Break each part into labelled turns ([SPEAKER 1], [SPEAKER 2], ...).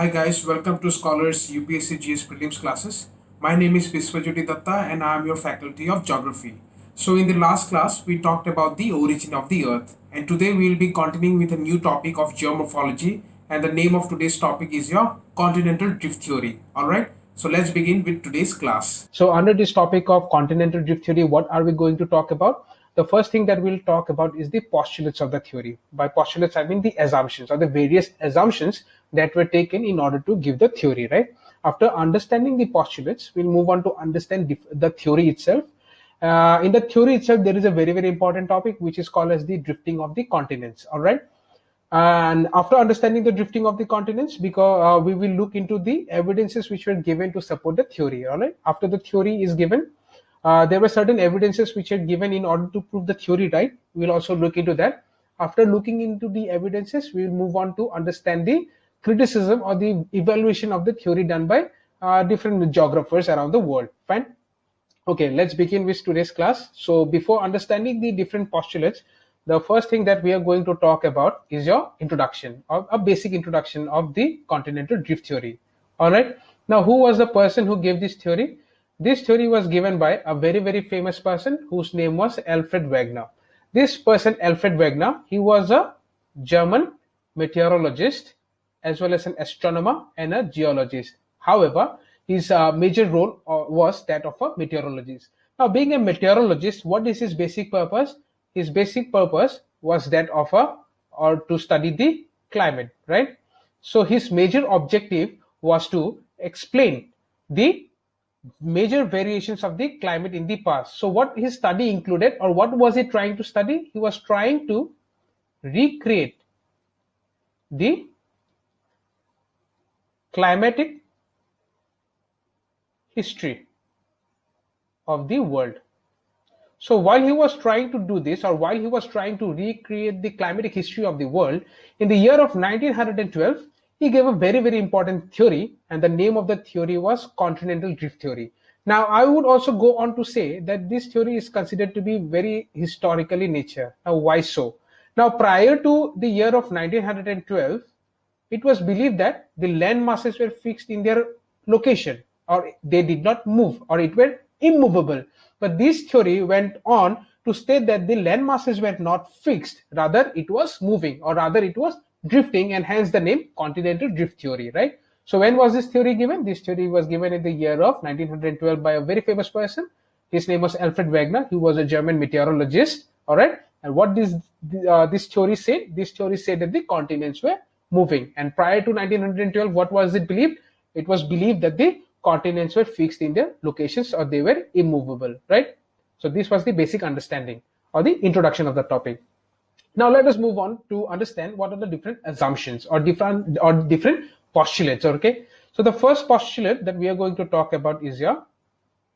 [SPEAKER 1] Hi guys, welcome to Scholars UPSC GS Prelims classes. My name is Biswajit Sir and I am your faculty of Geography. So in the last class, we talked about the origin of the earth, and today we will be continuing with a new topic of geomorphology, and the name of today's topic is your continental drift theory. Alright, so let's begin with today's class. So under this topic of continental drift theory, what are we going to talk about? The first thing that we'll talk about is the postulates of the theory. By postulates, I mean the assumptions or the various assumptions that were taken in order to give the theory, right? After understanding the postulates, we'll move on to understand the theory itself. In the theory itself, there is a very, very important topic which is called as the drifting of the continents, all right? And after understanding the drifting of the continents, because we will look into the evidences which were given to support the theory, all right? After the theory is given, there were certain evidences which are given in order to prove the theory right. We'll also look into that. After looking into the evidences, we'll move on to understand the criticism or the evaluation of the theory done by different geographers around the world. Fine. Okay, let's begin with today's class. So before understanding the different postulates, the first thing that we are going to talk about is your introduction, or a basic introduction of the continental drift theory. All right. Now, who was the person who gave this theory? This theory was given by a very, very famous person whose name was Alfred Wegener. This person, Alfred Wegener, he was a German meteorologist as well as an astronomer and a geologist. However, his major role was that of a meteorologist. Now, being a meteorologist, what is his basic purpose? His basic purpose was that of to study the climate, right? So his major objective was to explain the major variations of the climate in the past. So what his study included, or what was he trying to study? He was trying to recreate the climatic history of the world. So while he was trying to do this, or while he was trying to recreate the climatic history of the world, in the year of 1912, he gave a very, very important theory, and the name of the theory was continental drift theory. Now, I would also go on to say that this theory is considered to be very historical in nature. Now, why so? Now, prior to the year of 1912, it was believed that the land masses were fixed in their location, or they did not move, or it were immovable. But this theory went on to state that the land masses were not fixed, rather it was moving, or rather it was drifting, and hence the name continental drift theory, right? So when was this theory given? This theory was given in the year of 1912 by a very famous person. His name was Alfred Wegener. He was a German meteorologist, all right? And what this theory said? This theory said that the continents were moving. And prior to 1912, what was it believed? It was believed that the continents were fixed in their locations, or they were immovable, right? So this was the basic understanding or the introduction of the topic. Now let us move on to understand what are the different assumptions or different postulates. Okay, so the first postulate that we are going to talk about is your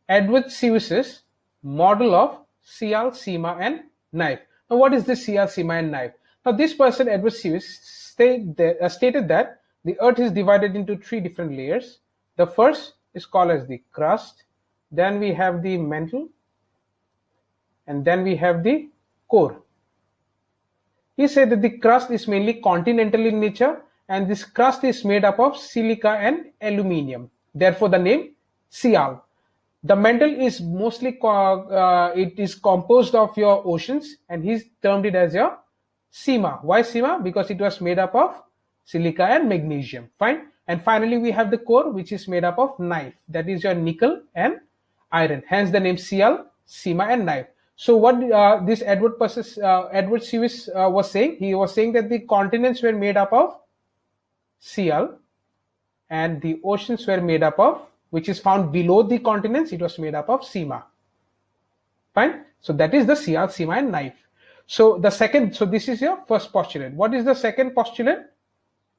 [SPEAKER 1] Edward Swift's model of Sial, Sima, and Knife. Now, what is this Sial, Sima, and Knife? Now, this person, Edward Swift, stated that the Earth is divided into three different layers. The first is called as the crust, then we have the mantle, and then we have the core. He said that the crust is mainly continental in nature, and this crust is made up of silica and aluminium. Therefore, the name Sial. The mantle is mostly it is composed of your oceans, and he's termed it as your Sima. Why Sima? Because it was made up of silica and magnesium. Fine. And finally, we have the core, which is made up of knife. That is your nickel and iron. Hence the name Sial, Sima, and knife. So what this Edward Swift was saying, he was saying that the continents were made up of Sial, and the oceans were made up of, which is found below the continents, it was made up of Sima. Fine. So that is the Sial, Sima, and knife. So this is your first postulate. What is the second postulate?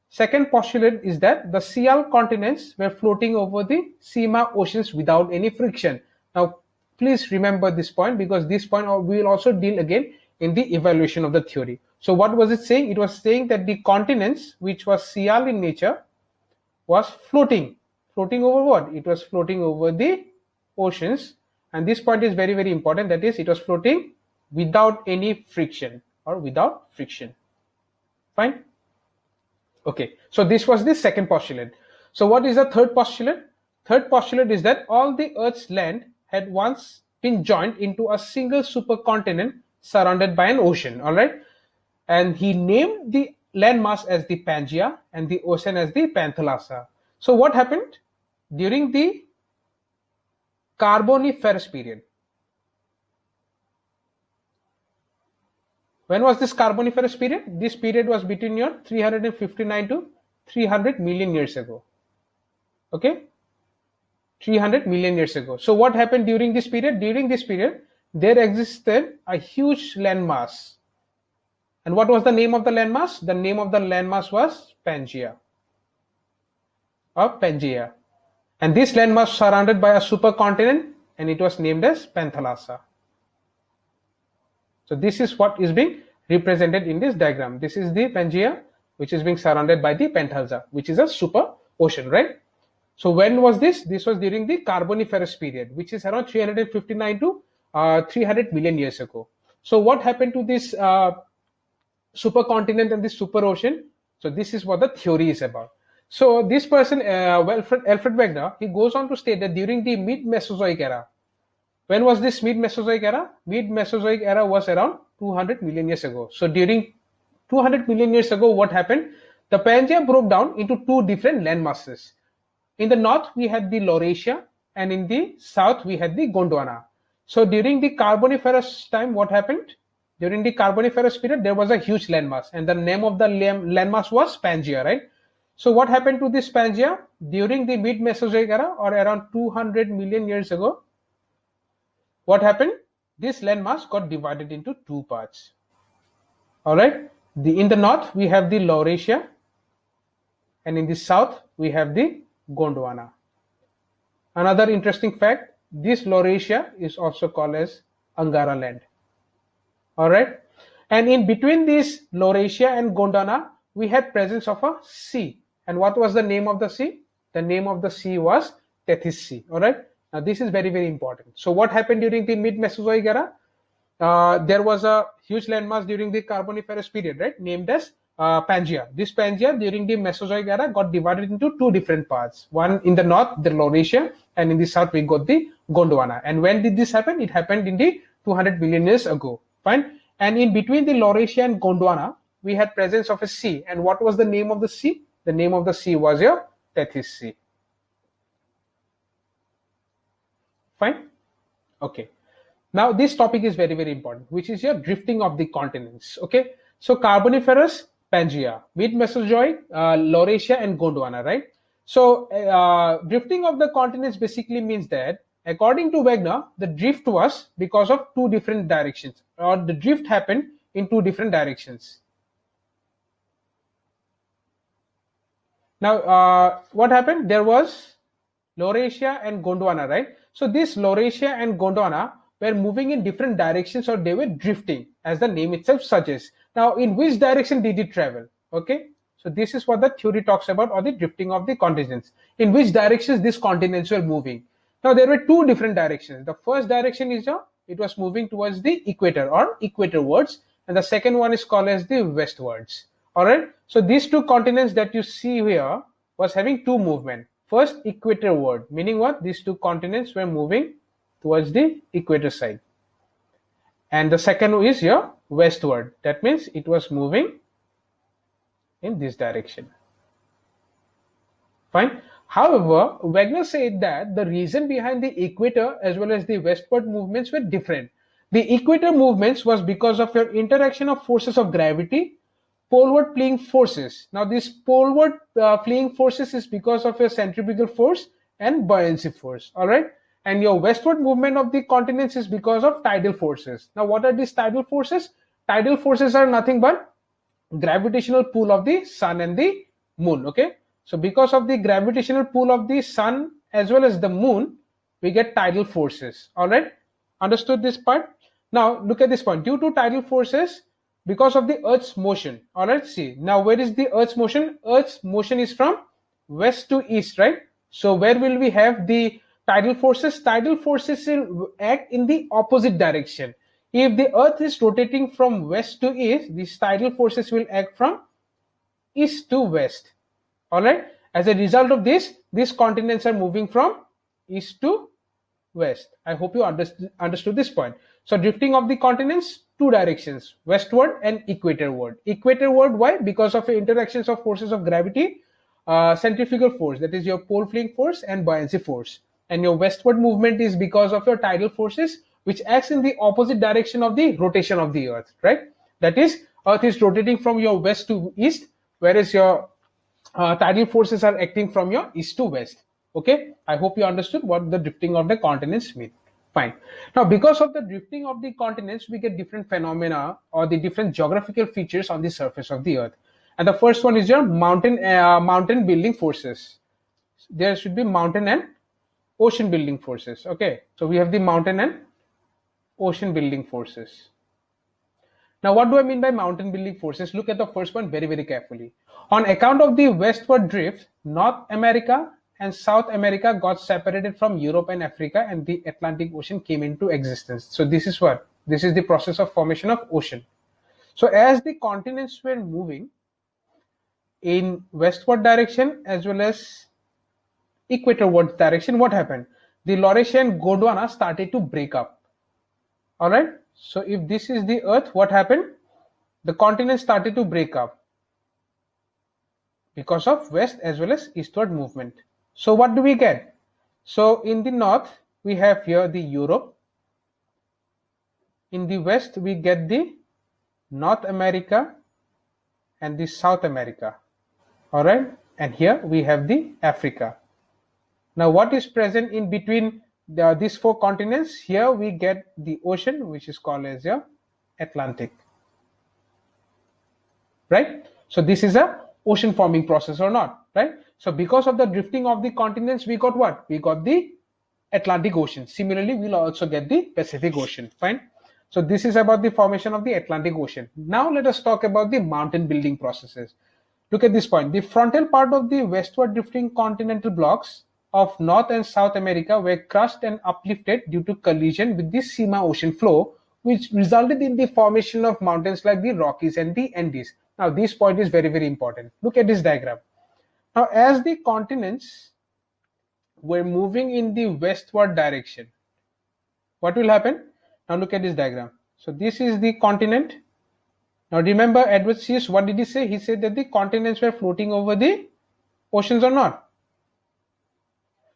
[SPEAKER 1] Second postulate is that the Sial continents were floating over the Sima oceans without any friction. Now, please remember this point, because this point we will also deal again in the evaluation of the theory. So what was it saying? It was saying that the continents, which was Sial in nature, was floating over what? It was floating over the oceans, and this point is very, very important. That is, it was floating without any friction, or without friction. Fine. Okay, so this was the second postulate. So what is the third postulate? Third postulate is that all the Earth's land had once been joined into a single supercontinent surrounded by an ocean. All right, and he named the landmass as the Pangaea and the ocean as the Panthalassa. So what happened during the Carboniferous period? When was this Carboniferous period? This period was between your 359 to 300 million years ago. Okay, 300 million years ago. So what happened during this period? During this period, there existed a huge landmass. And what was the name of the landmass? The name of the landmass was Pangaea. Or Pangaea. And this landmass was surrounded by a supercontinent, and it was named as Panthalassa. So this is what is being represented in this diagram. This is the Pangaea, which is being surrounded by the Panthalassa, which is a super ocean, right? So when was this? This was during the Carboniferous period, which is around 359 to 300 million years ago. So what happened to this supercontinent and this super ocean? So this is what the theory is about. So this person, Alfred Wegener, he goes on to state that during the mid-Mesozoic era. When was this mid-Mesozoic era? Mid-Mesozoic era was around 200 million years ago. So during 200 million years ago, what happened? The Pangaea broke down into two different land masses. In the north, we had the Laurasia, and in the south, we had the Gondwana. So during the Carboniferous time, what happened? During the Carboniferous period, there was a huge landmass, and the name of the landmass was Pangaea, right? So what happened to this Pangaea? During the mid-Mesozoic era, or around 200 million years ago, what happened? This landmass got divided into two parts. All right. In the north, we have the Laurasia, and in the south, we have the Gondwana. Another interesting fact, this Laurasia is also called as Angara land. All right. And in between this Laurasia and Gondwana, we had presence of a sea. And what was the name of the sea? The name of the sea was Tethys Sea. All right. Now this is very, very important. So what happened during the mid-Mesozoic era? There was a huge landmass during the Carboniferous period, right? Named as Pangaea. This Pangaea during the Mesozoic era got divided into two different parts. One in the north, the Laurasia, and in the south, we got the Gondwana. And when did this happen? It happened in the 200 million years ago. Fine. And in between the Laurasia and Gondwana, we had presence of a sea. And what was the name of the sea? The name of the sea was your Tethys Sea. Fine. Okay. Now this topic is very, very important, which is your drifting of the continents. Okay. So Carboniferous, Pangaea, mid-Mesozoic, Laurasia and Gondwana, right? So drifting of the continents basically means that, according to Wegener, the drift was because of two different directions, or the drift happened in two different directions. Now, what happened? There was Laurasia and Gondwana, right? So this Laurasia and Gondwana were moving in different directions, or they were drifting, as the name itself suggests. Now, in which direction did it travel? Okay, so this is what the theory talks about, or the drifting of the continents. In which directions these continents were moving? Now, there were two different directions. The first direction is it was moving towards the equator, or equatorwards, and the second one is called as the westwards. All right. So these two continents that you see here was having two movement. First, equatorward, meaning what? These two continents were moving towards the equator side. And the second is your westward. That means it was moving in this direction. Fine. However, Wegener said that the reason behind the equator as well as the westward movements were different. The equator movements was because of your interaction of forces of gravity, poleward fleeing forces. Now, this poleward fleeing forces is because of your centrifugal force and buoyancy force. All right. And your westward movement of the continents is because of tidal forces. Now, what are these tidal forces? Tidal forces are nothing but gravitational pull of the sun and the moon. Okay. So because of the gravitational pull of the sun as well as the moon, we get tidal forces. All right. Understood this part? Now, look at this point. Due to tidal forces, because of the Earth's motion. All right, see. Now, where is the Earth's motion? Earth's motion is from west to east, right? So, where will we have the tidal forces? Tidal forces will act in the opposite direction. If the Earth is rotating from west to east, these tidal forces will act from east to west. All right. As a result of this, these continents are moving from east to west. I hope you understood this point. So drifting of the continents, two directions, westward and equatorward. Equatorward, why? Because of the interactions of forces of gravity, centrifugal force, that is your pole fling force, and buoyancy force. And your westward movement is because of your tidal forces, which acts in the opposite direction of the rotation of the earth, right? That is, earth is rotating from your west to east, whereas your tidal forces are acting from your east to west. Okay, I hope you understood what the drifting of the continents mean. Fine. Now, because of the drifting of the continents, we get different phenomena or the different geographical features on the surface of the earth. And the first one is your mountain building forces. There should be mountain and ocean building forces. Okay, so we have the mountain and ocean building forces. Now, what do I mean by mountain building forces? Look at the first one very, very carefully. On account of the westward drift, North America and South America got separated from Europe and Africa, and the Atlantic Ocean came into existence. So this is what? This is the process of formation of ocean. So as the continents were moving in westward direction as well as equatorward direction, what happened? The Laurentian Gondwana started to break up. All right. So if this is the earth, what happened? The continent started to break up because of west as well as eastward movement. So what do we get? So in the north, we have here the Europe. In the west, we get the North America and the South America. All right. And here we have the Africa. Now, what is present in between these four continents? Here we get the ocean, which is called as your Atlantic. Right? So this is a ocean forming process or not, right? So because of the drifting of the continents, we got what? We got the Atlantic Ocean. Similarly, we'll also get the Pacific Ocean. Fine. So this is about the formation of the Atlantic Ocean. Now let us talk about the mountain building processes. Look at this point. The frontal part of the westward drifting continental blocks of North and South America were crushed and uplifted due to collision with the Sima ocean flow, which resulted in the formation of mountains like the Rockies and the Andes. Now, this point is very, very important. Look at this diagram. Now, as the continents were moving in the westward direction, what will happen? Now, look at this diagram. So, this is the continent. Now, remember Edward Sears, what did he say? He said that the continents were floating over the oceans or not.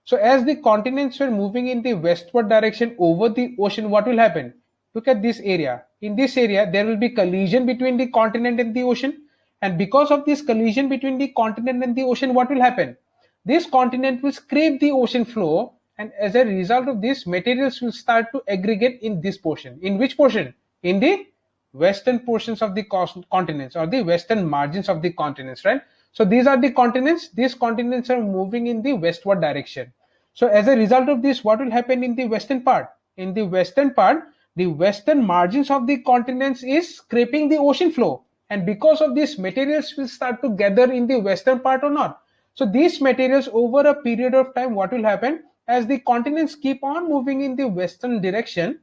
[SPEAKER 1] So as the continents were moving in the westward direction over the ocean, what will happen? Look at this area. In this area, there will be collision between the continent and the ocean. And because of this collision between the continent and the ocean, what will happen? This continent will scrape the ocean floor, and as a result of this, materials will start to aggregate in this portion. In which portion? In the western portions of the continents, or the western margins of the continents, right? So these are the continents. These continents are moving in the westward direction. So as a result of this, what will happen in the western part? In the western part, the western margins of the continents is scraping the ocean floor. And because of this, materials will start to gather in the western part or not. So these materials over a period of time, what will happen? As the continents keep on moving in the western direction,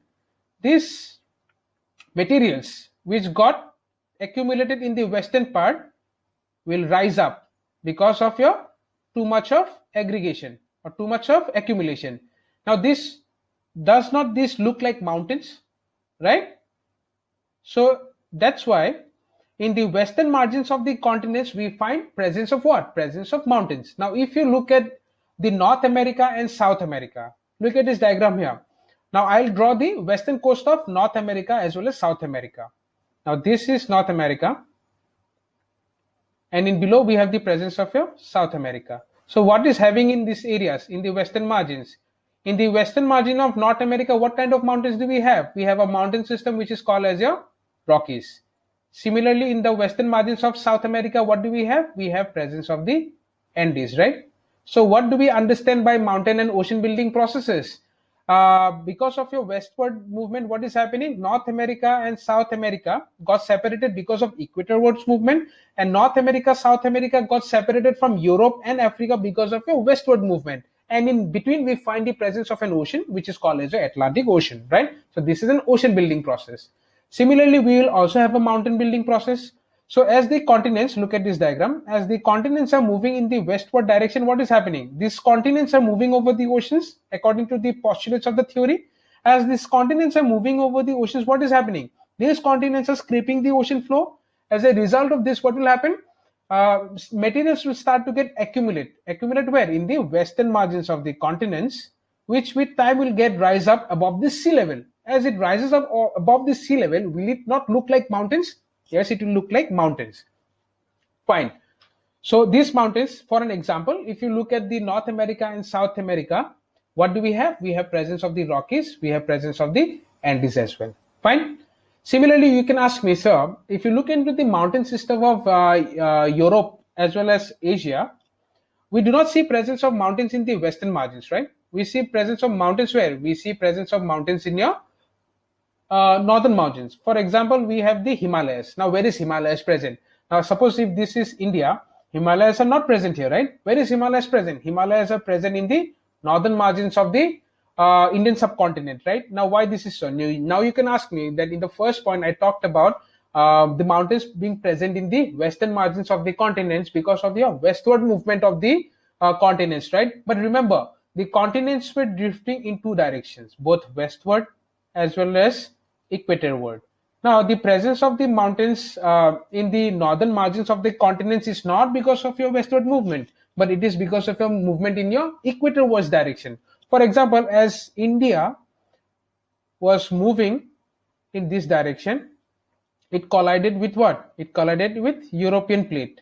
[SPEAKER 1] these materials which got accumulated in the western part will rise up because of your too much of aggregation or too much of accumulation. Now this does not this look like mountains, right? So that's why in the western margins of the continents we find presence of what? Presence of mountains. Now if you look at the North America and South America, look at this diagram here. Now I'll draw the western coast of North America as well as South America. Now this is North America, and in below we have the presence of your South America. So what is having in these areas, in the western margins? In the western margin of North America, what kind of mountains do we have? We have a mountain system which is called as your Rockies. Similarly, in the western margins of South America, what do we have? We have presence of the Andes, right? So what do we understand by mountain and ocean building processes? Because of your westward movement, what is happening? North America and South America got separated because of equatorwards movement, and North America, South America got separated from Europe and Africa because of your westward movement. And in between, we find the presence of an ocean, which is called as the Atlantic Ocean, right? So this is an ocean building process. Similarly, we will also have a mountain building process. So as the continents, look at this diagram, as the continents are moving in the westward direction, what is happening? These continents are moving over the oceans according to the postulates of the theory. As these continents are moving over the oceans, what is happening? These continents are scraping the ocean floor. As a result of this, what will happen? Materials will start to get accumulate where? In the western margins of the continents, which with time will get rise up above the sea level. As it rises up above the sea level, will it not look like mountains? Yes, it will look like mountains. Fine. So these mountains, for an example, if you look at the North America and South America, what do we have? We have presence of the Rockies, we have presence of the Andes as well. Fine. Similarly, you can ask me, sir, if you look into the mountain system of Europe as well as Asia, we do not see presence of mountains in the western margins, right? We see presence of mountains where? We see presence of mountains in your northern mountains. For example, we have the Himalayas. Now, where is Himalayas present? Now, suppose if this is India, Himalayas are not present here, right? Where is Himalayas present? Himalayas are present in the northern margins of the Indian subcontinent, right? Now, why this is so? Now, you can ask me that in the first point I talked about the mountains being present in the western margins of the continents because of the westward movement of the continents, right? But remember, the continents were drifting in two directions, both westward as well as equatorward. Now, the presence of the mountains in the northern margins of the continents is not because of your westward movement, but it is because of your movement in your equatorwards direction. For example, as India was moving in this direction, it collided with what? It collided with European plate,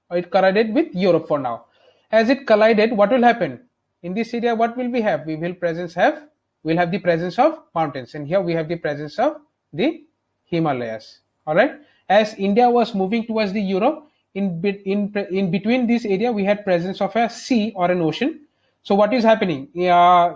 [SPEAKER 1] or it collided with Europe for now. As it collided, what will happen? In this area, what will we have? We'll have the presence of mountains, and here we have the presence of the Himalayas. All right. As India was moving towards the Europe, in between this area, we had presence of a sea or an ocean. So what is happening?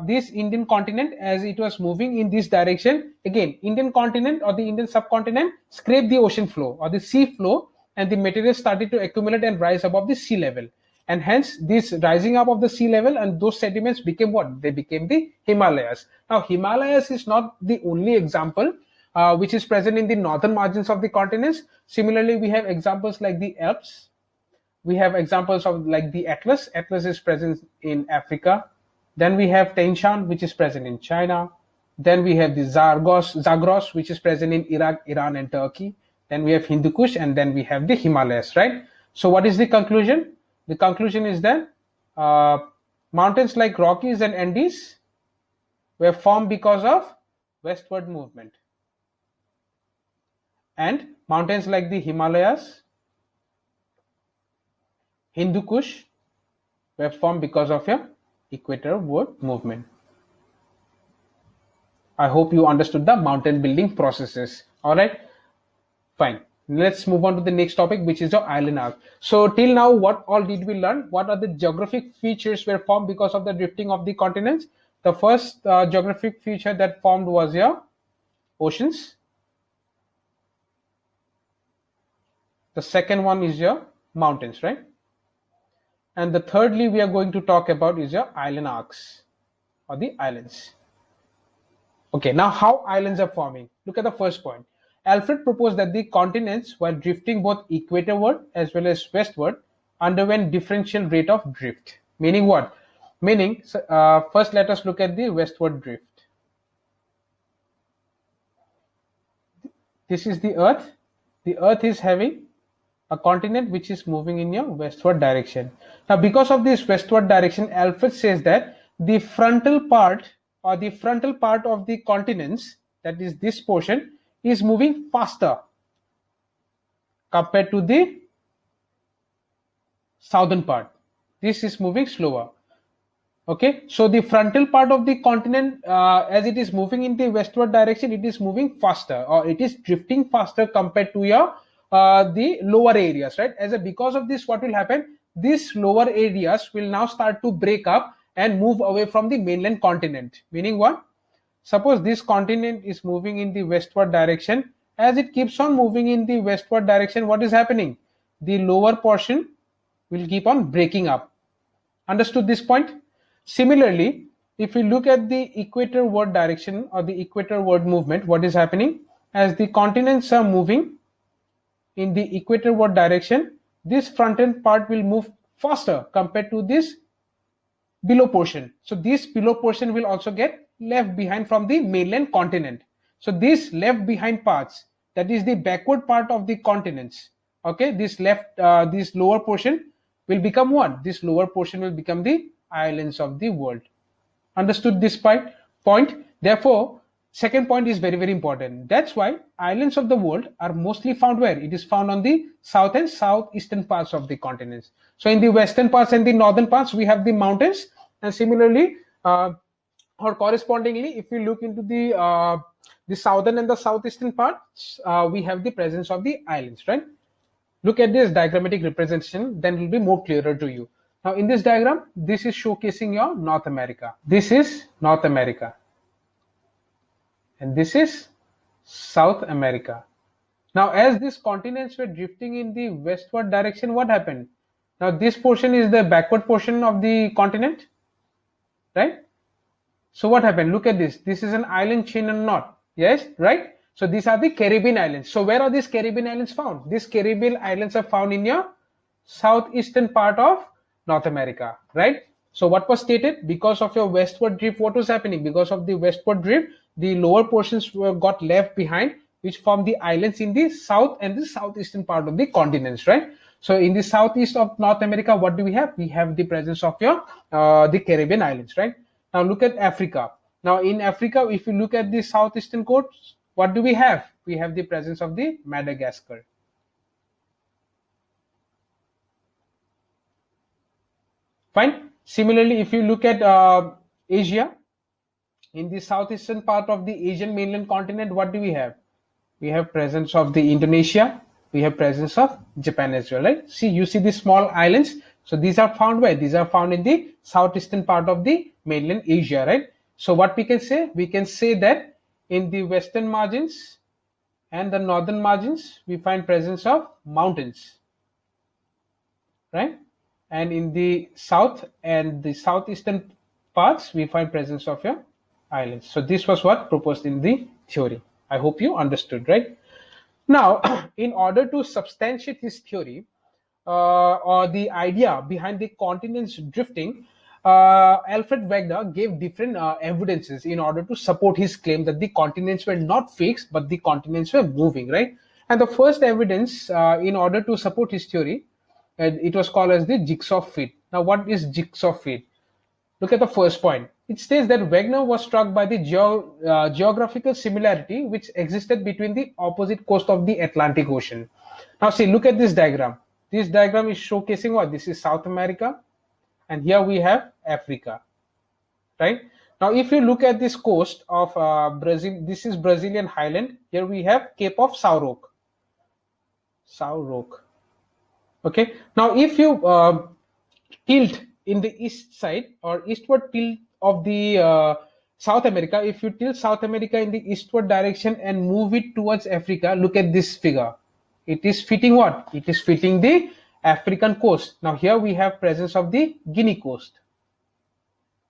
[SPEAKER 1] This Indian continent, as it was moving in this direction, again, Indian continent or the Indian subcontinent scraped the ocean floor or the sea floor, and the material started to accumulate and rise above the sea level. And hence, this rising up of the sea level and those sediments became what? They became the Himalayas. Now, Himalayas is not the only example which is present in the northern margins of the continents. Similarly, we have examples like the Alps. We have examples of like the Atlas. Atlas is present in Africa. Then we have Tian Shan, which is present in China. Then we have the Zagros, which is present in Iraq, Iran, and Turkey. Then we have Hindu Kush, and then we have the Himalayas, right? So what is the conclusion? The conclusion is that mountains like Rockies and Andes were formed because of westward movement. And mountains like the Himalayas, Hindu Kush were formed because of your equatorward movement. I hope you understood the mountain building processes. All right, fine. Let's move on to the next topic, which is your island arc. So till now, what all did we learn? What are the geographic features were formed because of the drifting of the continents? The first geographic feature that formed was your oceans. The second one is your mountains, right? And the thirdly we are going to talk about is your island arcs or the islands. Okay, now how islands are forming? Look at the first point. Alfred proposed that the continents, while drifting both equatorward as well as westward, underwent differential rate of drift. Meaning what? Meaning, first let us look at the westward drift. This is the Earth. The Earth is having a continent which is moving in your westward direction. Now, because of this westward direction, Alfred says that the frontal part or the frontal part of the continents, that is this portion, is moving faster compared to the southern part. This is moving slower. Okay, so the frontal part of the continent, as it is moving in the westward direction, it is moving faster, or it is drifting faster compared to your the lower areas, right? Because of this, what will happen? These lower areas will now start to break up and move away from the mainland continent. Meaning what? Suppose this continent is moving in the westward direction. As it keeps on moving in the westward direction, what is happening? The lower portion will keep on breaking up. Understood this point? Similarly, if we look at the equatorward direction or the equatorward movement, what is happening? As the continents are moving, in the equatorward direction, this front end part will move faster compared to this below portion. So this below portion will also get left behind from the mainland continent. So this left behind parts, that is the backward part of the continents. Okay, this this lower portion will become what? This lower portion will become the islands of the world. Understood this point? Therefore, second point is very, very important. That's why islands of the world are mostly found where? It is found on the south and southeastern parts of the continents. So in the western parts and the northern parts, we have the mountains, and similarly, or correspondingly, if we look into the southern and the southeastern parts, we have the presence of the islands, right? Look at this diagrammatic representation, then it will be more clearer to you. Now in this diagram, this is showcasing your North America. This is North America. And this is South America. Now as these continents were drifting in the westward direction, what happened? Now this portion is the backward portion of the continent, right? So what happened? Look at this. This is an island chain or not? Yes, right? So these are the Caribbean islands. So where are these Caribbean islands found? These Caribbean islands are found in your southeastern part of North America, right? So what was stated? Because of your westward drift, what was happening? Because of the westward drift, the lower portions got left behind, which form the islands in the south and the southeastern part of the continents, right? So in the southeast of North America, what do we have? We have the presence of your the Caribbean islands, right? Now look at Africa. Now in Africa, if you look at the southeastern coast, what do we have? We have the presence of the Madagascar. Fine. Similarly, if you look at Asia, in the southeastern part of the Asian mainland continent, what do we have? We have presence of the Indonesia. We have presence of Japan as well, right? See, you see the small islands. So these are found where? These are found in the southeastern part of the mainland Asia, right? So what we can say? We can say that in the western margins and the northern margins, we find presence of mountains, right? And in the south and the southeastern parts, we find presence of your islands. So this was what proposed in the theory. I hope you understood, right? Now, in order to substantiate this theory or the idea behind the continents drifting, Alfred Wegener gave different evidences in order to support his claim that the continents were not fixed, but the continents were moving, right? And the first evidence in order to support his theory, it was called as the jigsaw fit. Now, what is jigsaw fit? Look at the first point. It states that Wegener was struck by the geographical similarity which existed between the opposite coast of the Atlantic Ocean. Now, see, look at this diagram. This diagram is showcasing what? This is South America, and here we have Africa, right? Now, if you look at this coast of Brazil, this is Brazilian highland. Here we have Cape of São Roque. Okay. Now, if you tilt in the east side or eastward tilt of the South America, if you tilt South America in the eastward direction and move it towards Africa, look at this figure. It is fitting what? It is fitting the African coast. Now here we have presence of the Guinea coast.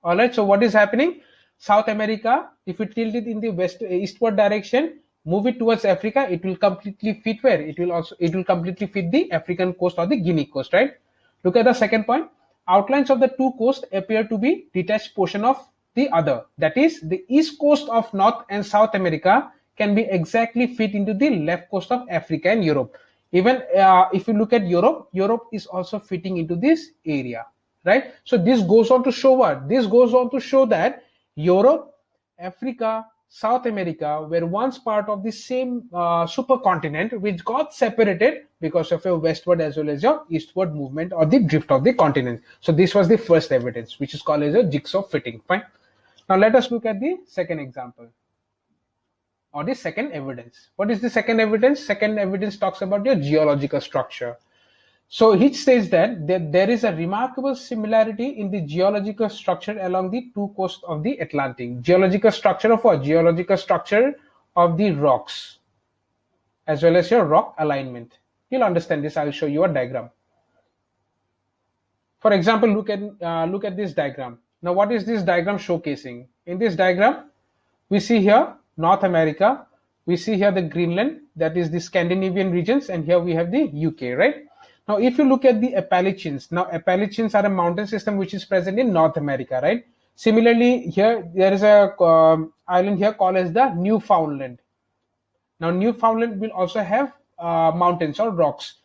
[SPEAKER 1] All right. So what is happening? South America, if you tilt it in the eastward direction, move it towards Africa, it will completely fit where? It will completely fit the African coast or the Guinea coast, right? Look at the second point. Outlines of the two coasts appear to be detached portion of the other. That is, the east coast of North and South America can be exactly fit into the left coast of Africa and Europe. Even if you look at Europe, Europe is also fitting into this area, right? So this goes on to show what? This goes on to show that Europe, Africa, South America were once part of the same supercontinent which got separated because of your westward as well as your eastward movement or the drift of the continent. So this was the first evidence, which is called as a jigsaw fitting. Fine. Now let us look at the second example or the second evidence. What is the second evidence? Second evidence talks about your geological structure. So it says that there is a remarkable similarity in the geological structure along the two coasts of the Atlantic. Geological structure of what? Geological structure of the rocks as well as your rock alignment. You'll understand this. I'll show you a diagram. For example, look at this diagram. Now, what is this diagram showcasing? In this diagram, we see here North America, We see here the Greenland, that is the Scandinavian regions, and here we have the UK, right? Now, if you look at the Appalachians, now Appalachians are a mountain system which is present in North America, right? Similarly, here there is a island here called as the Newfoundland. Now, Newfoundland will also have mountains or rocks.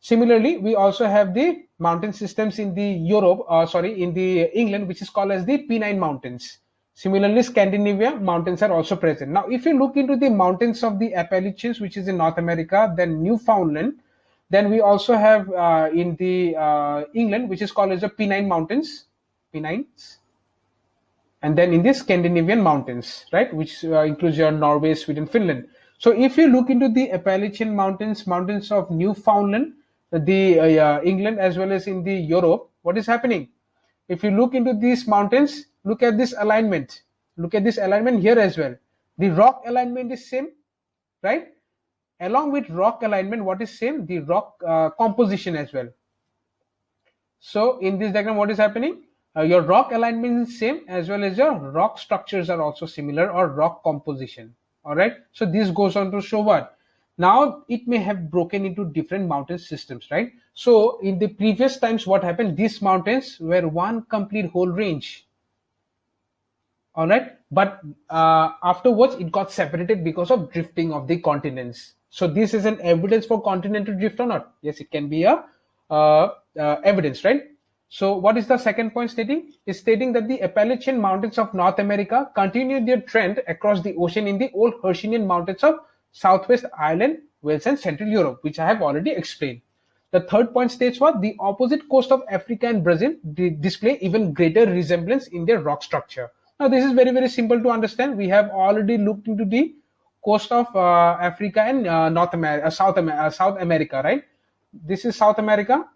[SPEAKER 1] Similarly, we also have the mountain systems in the in the England, which is called as the Pennine Mountains. Similarly, Scandinavia mountains are also present. Now, if you look into the mountains of the Appalachians, which is in North America, then Newfoundland, then we also have in the England, which is called as the Pennine Mountains, Pennines, and then in the Scandinavian mountains, right, which includes your Norway, Sweden, Finland. So if you look into the Appalachian mountains, mountains of Newfoundland, the England, as well as in the Europe, what is happening? If you look into these mountains, look at this alignment. Look at this alignment here as well. The rock alignment is same, right? Along with rock alignment, what is same? The rock composition as well. So in this diagram, what is happening? Your rock alignment is same, as well as your rock structures are also similar, or rock composition. All right. So this goes on to show what? Now it may have broken into different mountain systems, right? So in the previous times, what happened? These mountains were one complete whole range. All right. But afterwards, it got separated because of drifting of the continents. So this is an evidence for continental drift or not? Yes, it can be a evidence, right? So what is the second point stating? Is stating that the Appalachian Mountains of North America continued their trend across the ocean in the old Hercynian Mountains of Southwest Ireland, Wales, and Central Europe, which I have already explained. The third point states what? The opposite coast of Africa and Brazil display even greater resemblance in their rock structure. Now this is very, very simple to understand. We have already looked into the coast of Africa and South America, right? This is South America.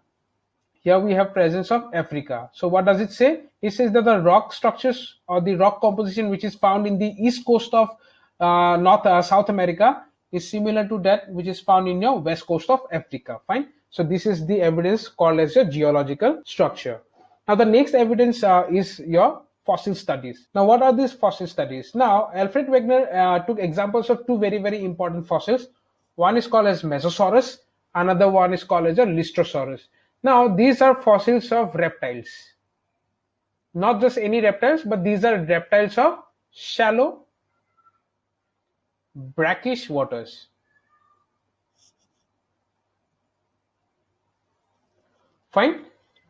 [SPEAKER 1] Here we have presence of Africa. So what does it say? It says that the rock structures or the rock composition which is found in the east coast of South America is similar to that which is found in your west coast of Africa. Fine. So this is the evidence called as a geological structure. Now the next evidence is your fossil studies. Now what are these fossil studies? Now Alfred Wegener took examples of two very, very important fossils. One is called as Mesosaurus. Another one is called as a Lystrosaurus. Now, these are fossils of reptiles. Not just any reptiles, but these are reptiles of shallow, brackish waters. Fine.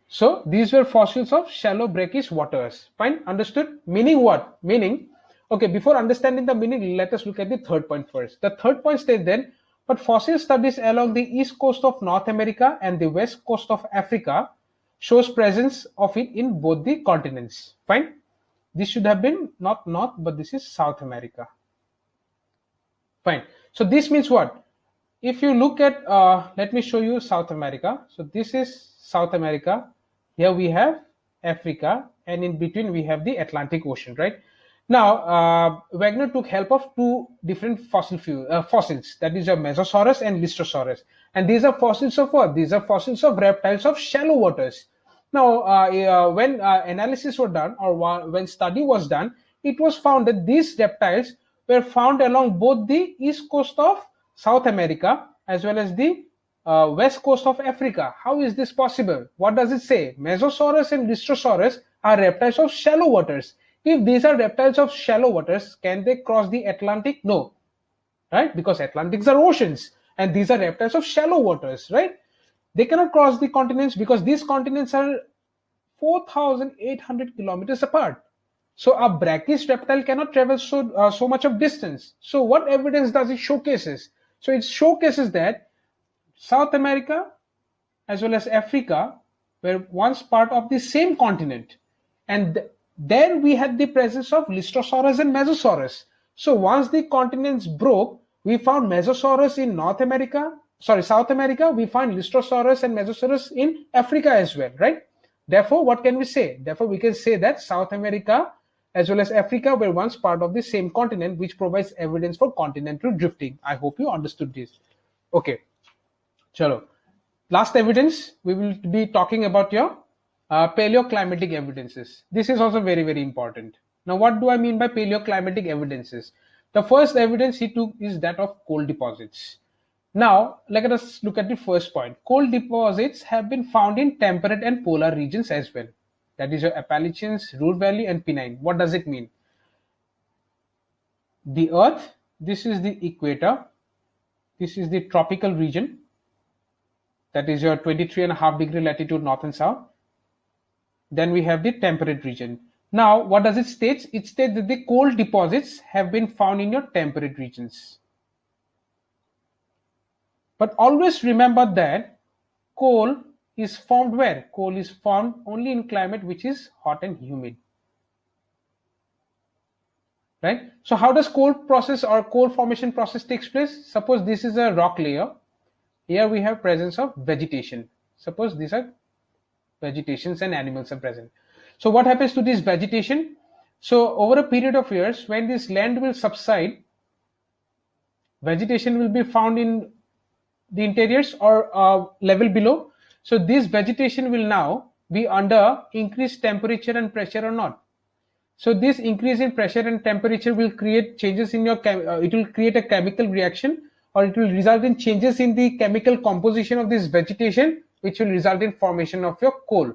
[SPEAKER 1] So, these were fossils of shallow, brackish waters. Fine. Understood? Meaning what? Meaning, okay, before understanding the meaning, let us look at the third point first. The third point states then, but fossil studies along the east coast of North America and the west coast of Africa shows presence of it in both the continents. Fine. This should have been not North, but this is South America. Fine. So this means what? If you look at, let me show you South America. So this is South America. Here we have Africa, and in between we have the Atlantic Ocean, right? Now, Wegener took help of two different fossils, that is a Mesosaurus and Lystrosaurus. And these are fossils of what? These are fossils of reptiles of shallow waters. Now, when analysis were done, or when study was done, it was found that these reptiles were found along both the east coast of South America as well as the west coast of Africa. How is this possible? What does it say? Mesosaurus and Lystrosaurus are reptiles of shallow waters. If these are reptiles of shallow waters, can they cross the Atlantic? No, right? Because Atlantics are oceans, and these are reptiles of shallow waters, right? They cannot cross the continents because these continents are 4,800 kilometers apart. So a brackish reptile cannot travel so much of distance. So what evidence does it showcases? So it showcases that South America as well as Africa were once part of the same continent, and there we had the presence of Lystrosaurus and Mesosaurus. So once the continents broke, we found Mesosaurus in South America, we find Lystrosaurus and Mesosaurus in Africa as well, right? Therefore, what can we say? Therefore, we can say that South America as well as Africa were once part of the same continent, which provides evidence for continental drifting. I hope you understood this. Okay. Chalo. Last evidence, we will be talking about your paleoclimatic evidences. This is also very, very important. Now, what do I mean by paleoclimatic evidences? The first evidence he took is that of coal deposits. Now, let us look at the first point. Coal deposits have been found in temperate and polar regions as well. That is your Appalachians, Ruhr Valley, and Pennine. What does it mean? The Earth, this is the equator, this is the tropical region, that is your 23.5 degree latitude north and south. Then we have the temperate region. Now, what does it state? It states that the coal deposits have been found in your temperate regions. But always remember that coal is formed where? Coal is formed only in climate which is hot and humid. Right? So how does coal process or coal formation process takes place? Suppose this is a rock layer. Here we have presence of vegetation. Suppose these are vegetations and animals are present. So what happens to this vegetation? So over a period of years, when this land will subside, vegetation will be found in the interiors or level below. So this vegetation will now be under increased temperature and pressure or not. So this increase in pressure and temperature will create changes in your it will create a chemical reaction, or it will result in changes in the chemical composition of this vegetation, which will result in formation of your coal.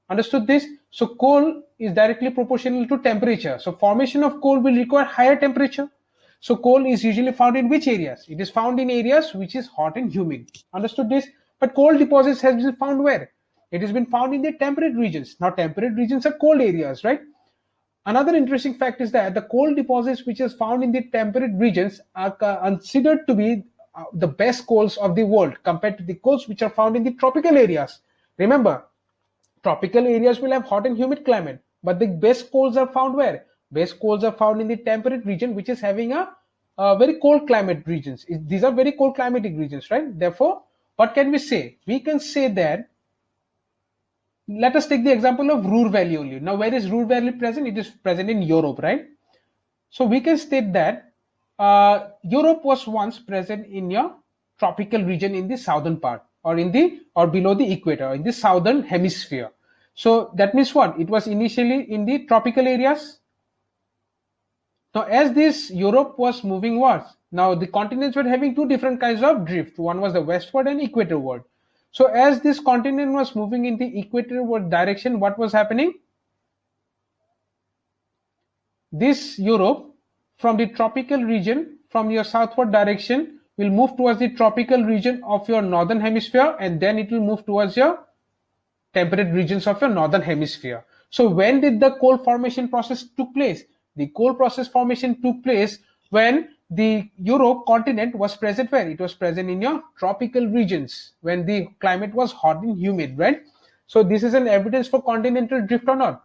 [SPEAKER 1] Understood this? So coal is directly proportional to temperature. So formation of coal will require higher temperature. So coal is usually found in which areas? It is found in areas which is hot and humid. Understood this? But coal deposits have been found where? It has been found in the temperate regions. Now temperate regions are cold areas, right? Another interesting fact is that the coal deposits which is found in the temperate regions are considered to be the best coals of the world compared to the coals which are found in the tropical areas. Remember, tropical areas will have hot and humid climate, but the best coals are found where? Best coals are found in the temperate region, which is having a very cold climate regions. These are very cold climatic regions, right? Therefore, what can we say? We can say that, let us take the example of Ruhr Valley only. Now, where is Ruhr Valley present? It is present in Europe, right? So we can state that Europe was once present in your tropical region in the southern part, or in the or below the equator, in the southern hemisphere. So that means what? It was initially in the tropical areas. Now, as this Europe was moving west, now the continents were having two different kinds of drift. One was the westward and equatorward. So as this continent was moving in the equatorward direction, what was happening? This Europe from the tropical region, from your southward direction, will move towards the tropical region of your northern hemisphere, and then it will move towards your temperate regions of your northern hemisphere. So when did the coal formation process took place? The coal process formation took place when the Europe continent was present where? It was present in your tropical regions, when the climate was hot and humid, right? So this is an evidence for continental drift or not.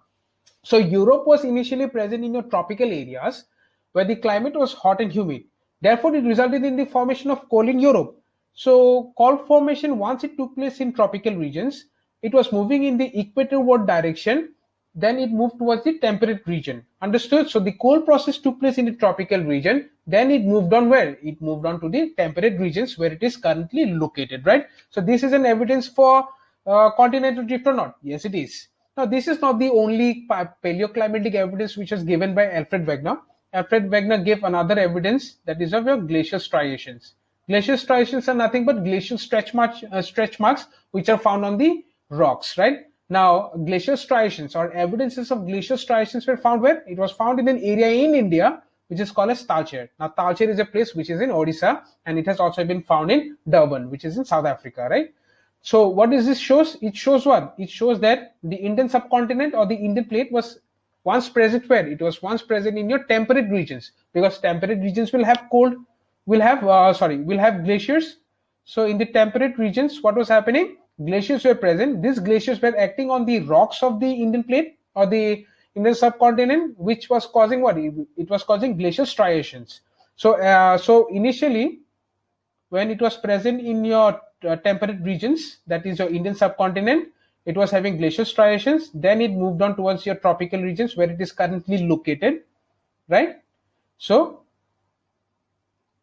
[SPEAKER 1] So Europe was initially present in your tropical areas where the climate was hot and humid. Therefore, it resulted in the formation of coal in Europe. So coal formation, once it took place in tropical regions, it was moving in the equatorward direction. Then it moved towards the temperate region. Understood? So the coal process took place in the tropical region. Then it moved on where? It moved on to the temperate regions where it is currently located, right? So this is an evidence for continental drift or not? Yes, it is. Now, this is not the only paleoclimatic evidence which was given by Alfred Wegener. Alfred Wegener gave another evidence, that is of your glacial striations. Glacial striations are nothing but glacial stretch marks which are found on the rocks, right? Now, glacial striations or evidences of glacial striations were found where? It was found in an area in India which is called as Talcher. Now, Talcher is a place which is in Odisha, and it has also been found in Durban, which is in South Africa, right? So what does this shows? It shows what? It shows that the Indian subcontinent or the Indian plate was once present where? It was once present in your temperate regions, because temperate regions will have glaciers. So in the temperate regions, what was happening? Glaciers were present. These glaciers were acting on the rocks of the Indian plate or the Indian subcontinent, which was causing what? It was causing glacial striations. So initially, when it was present in your temperate regions, that is your Indian subcontinent, it was having glacial striations. Then it moved on towards your tropical regions where it is currently located, right? So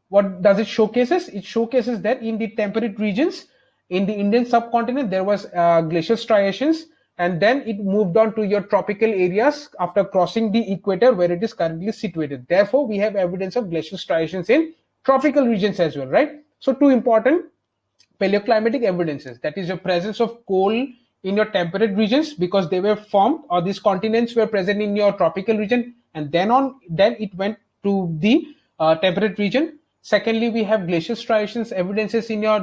[SPEAKER 1] what does it showcases? It showcases that in the temperate regions in the Indian subcontinent there was glacial striations, and then it moved on to your tropical areas after crossing the equator where it is currently situated. Therefore, we have evidence of glacial striations in tropical regions as well, right? So two important paleoclimatic evidences, that is your presence of coal in your temperate regions because they were formed, or these continents were present in your tropical region, and then it went to the temperate region. Secondly, we have glacial striations evidences in your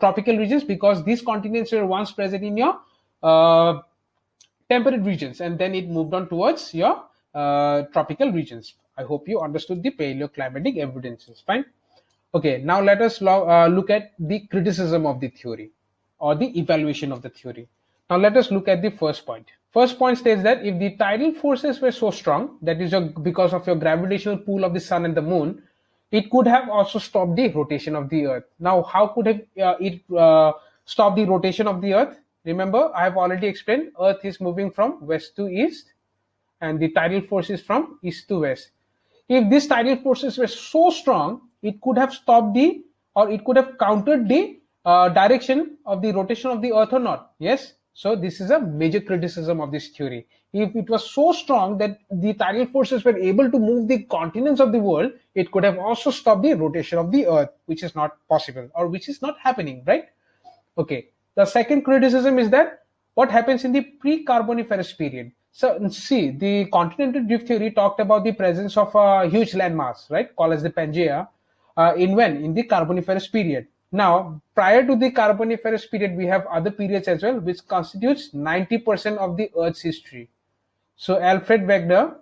[SPEAKER 1] tropical regions because these continents were once present in your uh, temperate regions, and then it moved on towards your tropical regions. I hope you understood the paleoclimatic evidences. Fine. Okay, now let us look at the criticism of the theory or the evaluation of the theory. Now let us look at the first point. First point states that if the tidal forces were so strong, that is because of your gravitational pull of the sun and the moon, it could have also stopped the rotation of the earth. Now, how could it stop the rotation of the earth? Remember, I have already explained, earth is moving from west to east and the tidal force is from east to west. If these tidal forces were so strong, it could have stopped the, or it could have countered the direction of the rotation of the earth or not. Yes. So this is a major criticism of this theory. If it was so strong that the tidal forces were able to move the continents of the world, it could have also stopped the rotation of the earth, which is not possible, or which is not happening, right? Okay. The second criticism is that what happens in the pre-Carboniferous period. So see, the continental drift theory talked about the presence of a huge landmass, right, called as the Pangea, in the Carboniferous period. Now, prior to the Carboniferous period, we have other periods as well, which constitutes 90% of the Earth's history. So Alfred Wegener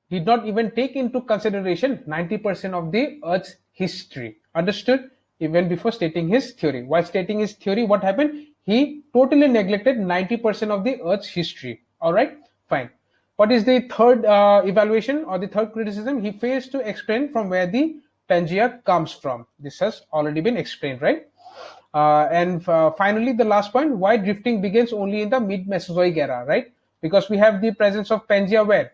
[SPEAKER 1] did not even take into consideration 90% of the Earth's history. Understood? Even before stating his theory. While stating his theory, what happened? He totally neglected 90% of the Earth's history. All right, fine. What is the third evaluation or the third criticism? He fails to explain from where the Pangea comes from. This has already been explained, right? Finally, the last point, why drifting begins only in the mid-Mesozoic era, right? Because we have the presence of Pangea where?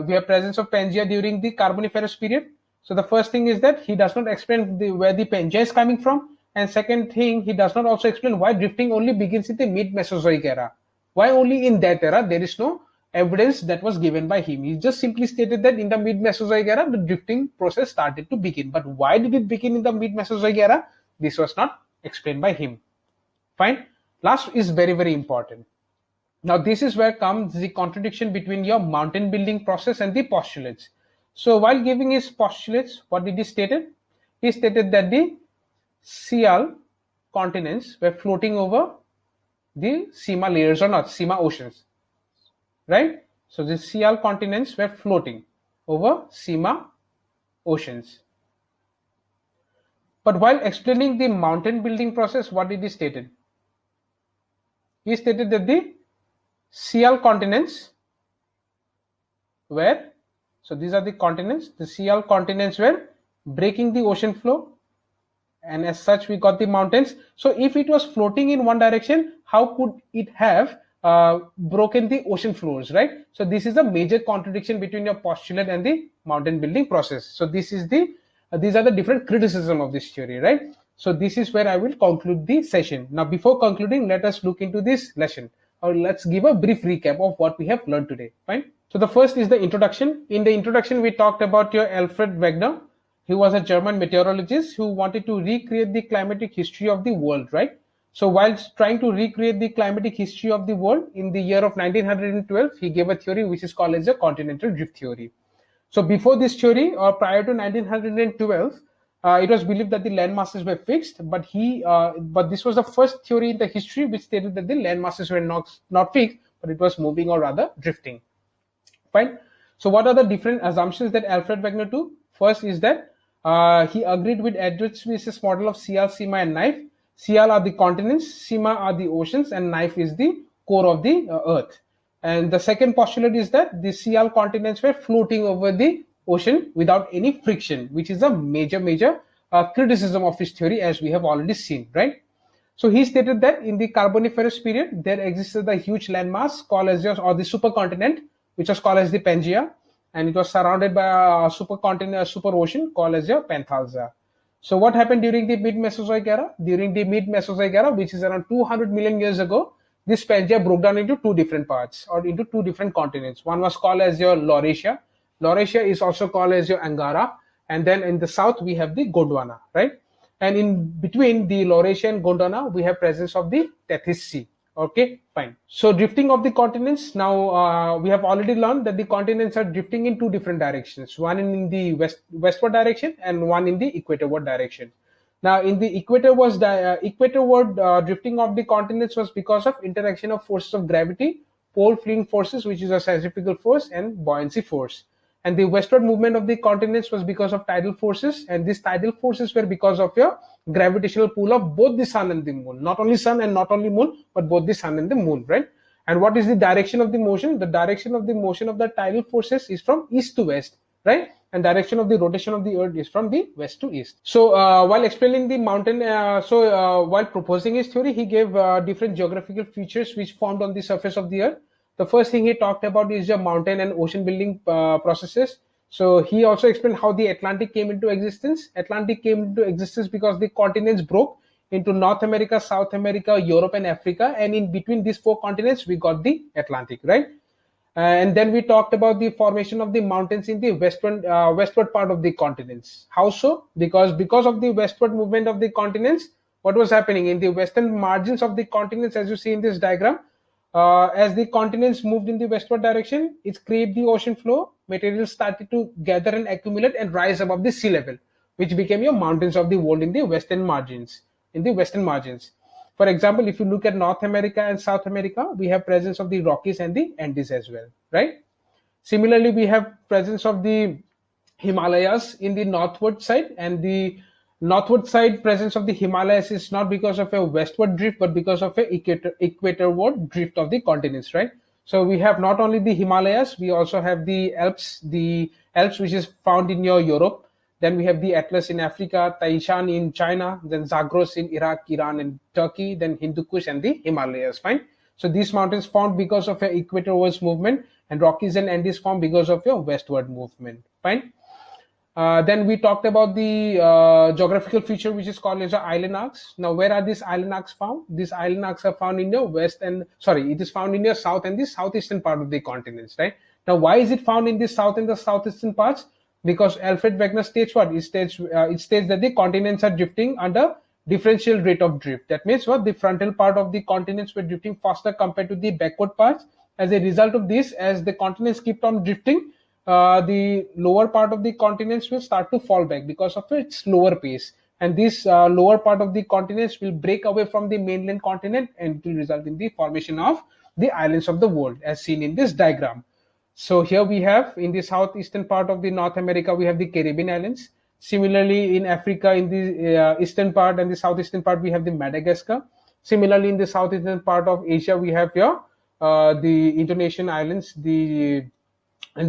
[SPEAKER 1] We have presence of Pangea during the Carboniferous period. So the first thing is that he does not explain where the Pangea is coming from. And second thing, he does not also explain why drifting only begins in the mid-Mesozoic era. Why only in that era? There is no evidence that was given by him. He just simply stated that in the mid-Mesozoic era, the drifting process started to begin. But why did it begin in the mid-Mesozoic era? This was not explained by him. Fine. Last is very, very important. Now, this is where comes the contradiction between your mountain building process and the postulates. So while giving his postulates, what did he stated? He stated that the Seal continents were floating over the Sima layers or not, Sima oceans, right? So the Seal continents were floating over Sima oceans. But while explaining the mountain building process, what did he stated? He stated that the Seal continents were, so these are the continents, the Seal continents were breaking the ocean floor, and as such we got the mountains. So if it was floating in one direction, how could it have broken the ocean floors, right? So this is a major contradiction between your postulate and the mountain building process. So this is the these are the different criticism of this theory, right? So this is where I will conclude the session. Now before concluding, let us look into this lesson, or let's give a brief recap of what we have learned today. Fine. So the first is the introduction. In the introduction, we talked about your Alfred Wegener. He was a German meteorologist who wanted to recreate the climatic history of the world, right? So while trying to recreate the climatic history of the world in the year of 1912, he gave a theory which is called as the continental drift theory. So before this theory, or prior to 1912, it was believed that the land masses were fixed, but this was the first theory in the history which stated that the land masses were not fixed, but it was moving or rather drifting. Fine. So what are the different assumptions that Alfred Wegener took? First is that he agreed with Edward Smith's model of Seal, Sima, and Knife. Seal are the continents, Sima are the oceans, and Knife is the core of the Earth. And the second postulate is that the Seal continents were floating over the ocean without any friction, which is a major criticism of his theory, as we have already seen, right? So he stated that in the Carboniferous period, there existed a huge landmass called as the supercontinent, which was called as the Pangea, and it was surrounded by a supercontinent, a super ocean called as the Panthalza. So what happened during the mid-Mesozoic era? During the mid-Mesozoic era, which is around 200 million years ago, this Pangea broke down into two different parts or into two different continents. One was called as your Laurasia. Laurasia is also called as your Angara. And then in the south, we have the Gondwana, right? And in between the Laurasia and Gondwana, we have presence of the Tethys Sea. Okay, fine. So drifting of the continents. Now we have already learned that the continents are drifting in two different directions. One in the westward direction and one in the equatorward direction. Now in the equatorward drifting of the continents was because of interaction of forces of gravity, pole fleeing forces, which is a centrifugal force, and buoyancy force. And the westward movement of the continents was because of tidal forces, and these tidal forces were because of your gravitational pull of both the sun and the moon. Not only sun and not only moon, but both the sun and the moon, right? And what is the direction of the motion? The direction of the motion of the tidal forces is from east to west, right? And direction of the rotation of the earth is from the west to east. So while explaining the mountain, while proposing his theory, he gave different geographical features which formed on the surface of the earth. The first thing he talked about is your mountain and ocean building processes. So he also explained how the Atlantic came into existence. Atlantic came into existence because the continents broke into North America, South America, Europe, and Africa. And in between these four continents, we got the Atlantic, right? And then we talked about the formation of the mountains in the westward part of the continents. How so? Because of the westward movement of the continents, what was happening in the western margins of the continents, as you see in this diagram, as the continents moved in the westward direction, it scraped the ocean floor. Materials started to gather and accumulate and rise above the sea level, which became your mountains of the world in the western margins. For example, if you look at North America and South America, we have presence of the Rockies and the Andes as well, right? Similarly, we have presence of the Himalayas in the northward side, and the northward side presence of the Himalayas is not because of a westward drift, but because of a equatorward drift of the continents, right? So we have not only the Himalayas, we also have the Alps which is found in your Europe. Then we have the Atlas in Africa, Taishan in China, then Zagros in Iraq, Iran, and Turkey, then Hindu Kush and the Himalayas. Fine. So these mountains formed because of your equatorwards movement, and Rockies and Andes formed because of your westward movement. Fine. Then we talked about the geographical feature which is called as the island arcs. Now, where are these island arcs found? These island arcs are found in your it is found in your south and the southeastern part of the continents, right? Now, why is it found in the south and the southeastern parts? Because Alfred Wegener states what? It states that the continents are drifting under differential rate of drift. That means what? The frontal part of the continents were drifting faster compared to the backward parts. As a result of this, as the continents kept on drifting, the lower part of the continents will start to fall back because of its lower pace. And this lower part of the continents will break away from the mainland continent, and it will result in the formation of the islands of the world, as seen in this diagram. So here we have in the southeastern part of the North America, we have the Caribbean islands. Similarly, in Africa, in the eastern part and the southeastern part, we have the Madagascar. Similarly, in the southeastern part of Asia, we have here the Indonesian islands, the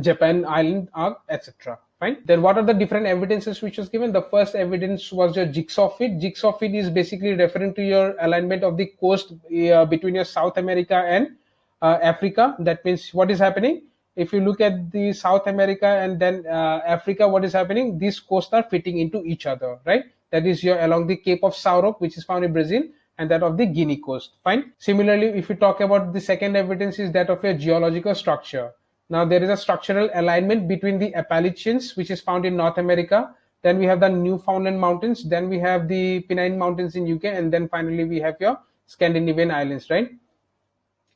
[SPEAKER 1] Japan island arc, etc. Fine. Then what are the different evidences which was given? The first evidence was your jigsaw fit. Jigsaw fit is basically referring to your alignment of the coast between your South America and Africa. That means what is happening? If you look at the South America and then Africa, what is happening? These coasts are fitting into each other, right? That is your along the Cape of Saurok, which is found in Brazil, and that of the Guinea coast. Fine. Similarly, if you talk about the second evidence, is that of a geological structure. Now there is a structural alignment between the Appalachians, which is found in North America. Then we have the Newfoundland Mountains. Then we have the Pennine Mountains in UK, and then finally we have your Scandinavian islands, right?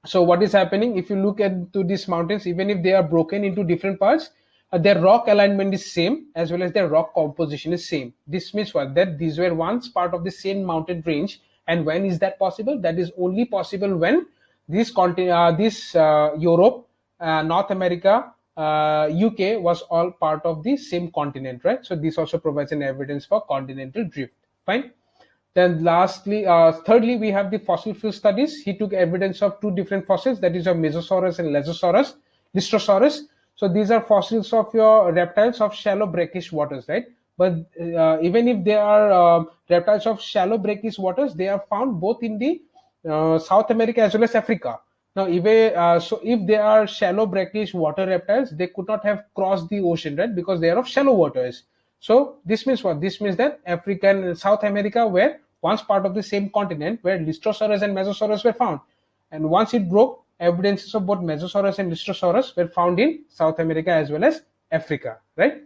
[SPEAKER 1] So what is happening? If you look at to these mountains, even if they are broken into different parts, their rock alignment is same, as well as their rock composition is same. This means what? That these were once part of the same mountain range. And when is that possible? That is only possible when Europe, North America, UK was all part of the same continent, right? So this also provides an evidence for continental drift. Fine. Then lastly, thirdly, we have the fossil fuel studies. He took evidence of two different fossils, that is your Mesosaurus and Lystrosaurus. So these are fossils of your reptiles of shallow brackish waters, right? But even if they are reptiles of shallow brackish waters, they are found both in the South America as well as Africa. Now, if they are shallow brackish water reptiles, they could not have crossed the ocean, right? Because they are of shallow waters. So this means what? This means that Africa and South America were once part of the same continent where Lystrosaurus and Mesosaurus were found. And once it broke, evidences of both Mesosaurus and Lystrosaurus were found in South America as well as Africa, right?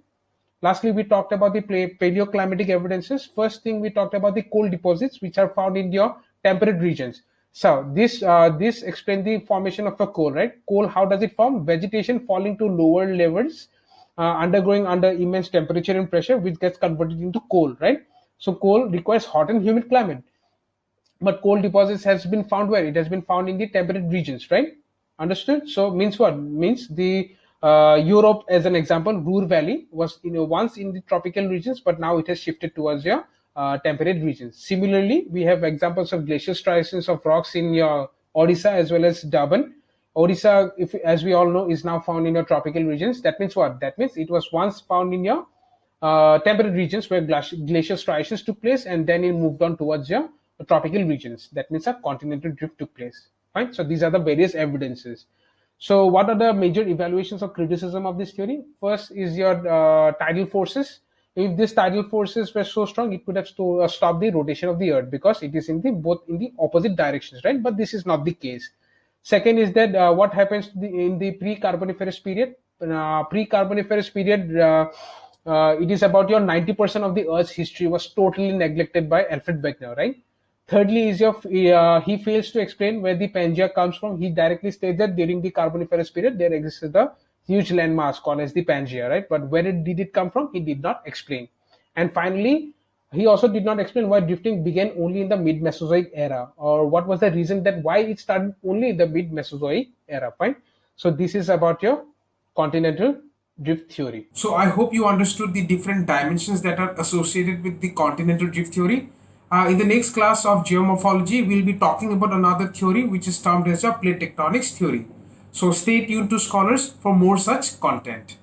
[SPEAKER 1] Lastly, we talked about the paleoclimatic evidences. First thing, we talked about the coal deposits which are found in your temperate regions. So this explains the formation of a coal, right? Coal, how does it form? Vegetation falling to lower levels, undergoing under immense temperature and pressure, which gets converted into coal, right? So coal requires hot and humid climate, but coal deposits has been found where? It has been found in the temperate regions, right? Understood? So means what? Means the Europe, as an example, Ruhr Valley was once in the tropical regions, but now it has shifted towards your temperate regions. Similarly, we have examples of glacial striations of rocks in your Odisha as well as Durban. Odisha, if as we all know, is now found in your tropical regions. That means what? That means it was once found in your temperate regions where glacial striations took place, and then it moved on towards your tropical regions. That means a continental drift took place. Fine. So these are the various evidences. So what are the major evaluations or criticism of this theory? First is your tidal forces. If these tidal forces were so strong, it could have stopped the rotation of the Earth because it is in the both in the opposite directions, right? But this is not the case. Second is that what happens in the pre-Carboniferous period. Pre-Carboniferous period, it is about your 90% of the Earth's history was totally neglected by Alfred Wegener, right? Thirdly, is your he fails to explain where the Pangea comes from. He directly states that during the Carboniferous period there existed a huge landmass called as the Pangea, right? But where did it come from? He did not explain. And finally, he also did not explain why drifting began only in the mid-Mesozoic era, or what was the reason that why it started only in the mid-Mesozoic era. Fine. So this is about your continental drift theory.
[SPEAKER 2] So I hope you understood the different dimensions that are associated with the continental drift theory. In the next class of geomorphology, we'll be talking about another theory which is termed as a plate tectonics theory. So stay tuned to Scholars for more such content.